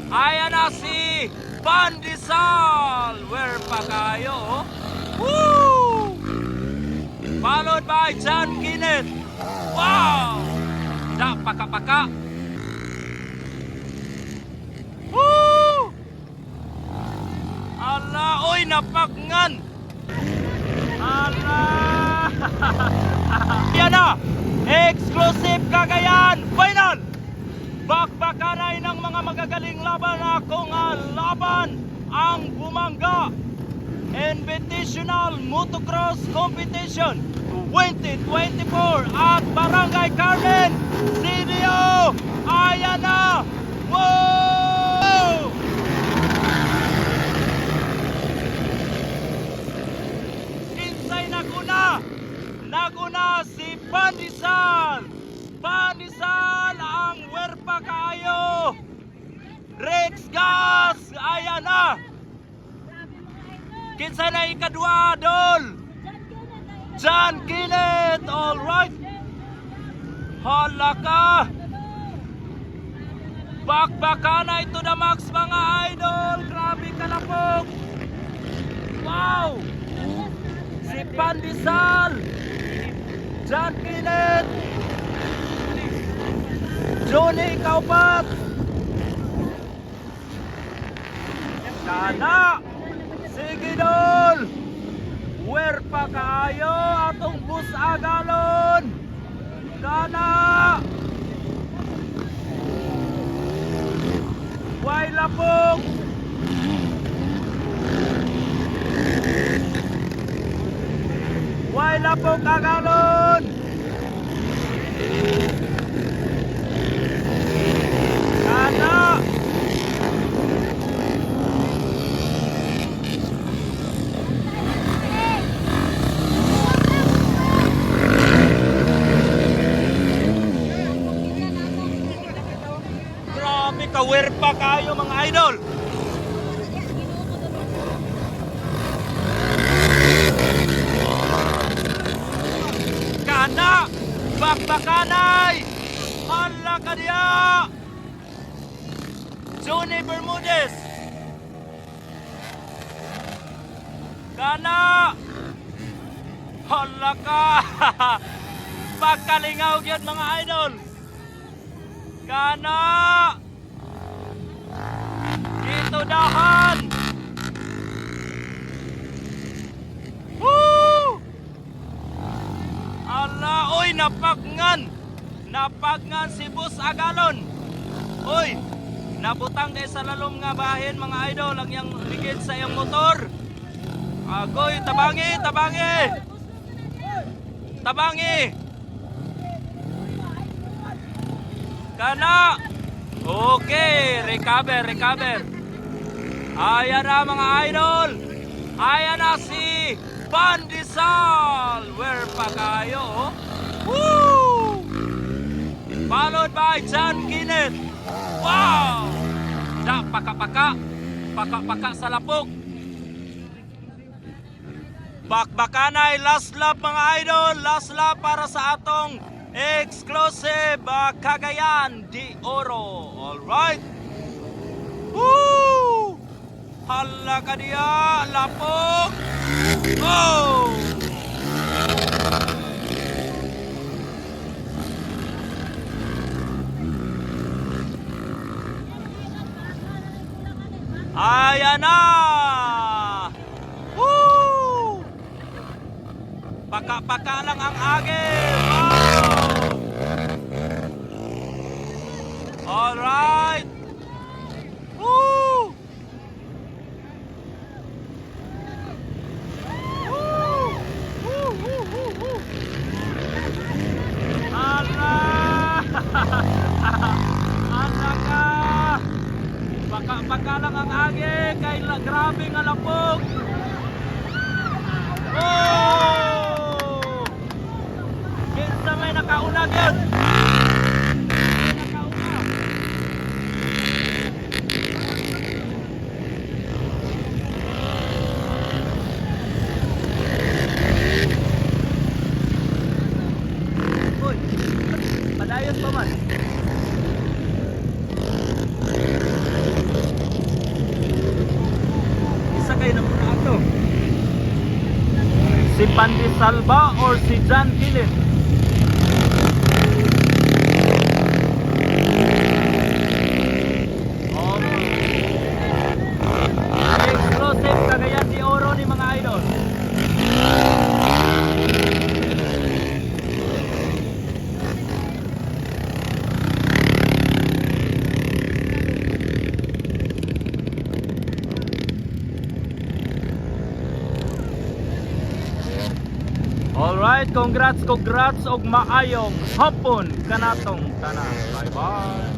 Ayan na si Pandesal. Where pa kayo? Woo! Followed by John Kenneth. Wow! Da, paka-paka. Woo! Ala, oy, napagngan. Ala! Yan na! Exclusive Cagayan Final! Bakbakanay ng mga magagaling laban akong laban ang bumangga Invitational Motocross Competition 2024 at Barangay Carmen CDO. Ayan na! Wow! Kinsay naguna si Pandesal. Pandesal ang werpa kaayo. Rex Gas, ayan na. Kinsa na ikadua, Dol? John Kenneth, alright. Hala ka. Bakbaka na ito na max mga idol. Grabe kalapog. Wow. Si Pandesal, John Kenneth, Johnny Kaupat. Kana. Sige Dol. Where pa kaayo atong bus agalon. Kana. Way lapog. Way lapog agalon. Kana. Grabe ka-wear pa kayo mga idol. Kana. Bakbakanay. Hala ka diya. Johnny Bermudez. Kana. Hala ka. Pagkalingaw yun mga idol. Kana. Dito dahan. Woo! Ala, oy, napagngan. Napagngan si Bus Agalon. Oy, nabutang kay sa lalom nga bahin mga idol ang yang ligid sa iyang motor. Agoy, tabangi, tabangi. Tabangi. Kana. Okay, recover, recover. Ayan na mga idol. Ayan na si Pandesal. Where pa kayo? Woo! Followed by John Kenneth. Wow! Da, paka-paka. Paka-paka sa lapok. Bakbakanay, last lap mga idol. Last lap para sa atong exclusive Cagayan de Oro. Alright. Woo! Hala ka diya. Lapok. Oh! Ayan na! Woo! Paka-paka lang ang agil! Wow! Alright! Woo! Woo! Woo! Woo! Woo! Woo! Ala! Ala ka! Baka lang ang agil kay grabe nga lapog. Oh! Kinsa may nakauna gyud. Uy, padayon pa man. Si Pandi Salva or si John Kilin? Exclusive Cagayan de Oro ni mga idol. Alright, congrats og maayong hapon kanatong tanan. Bye bye.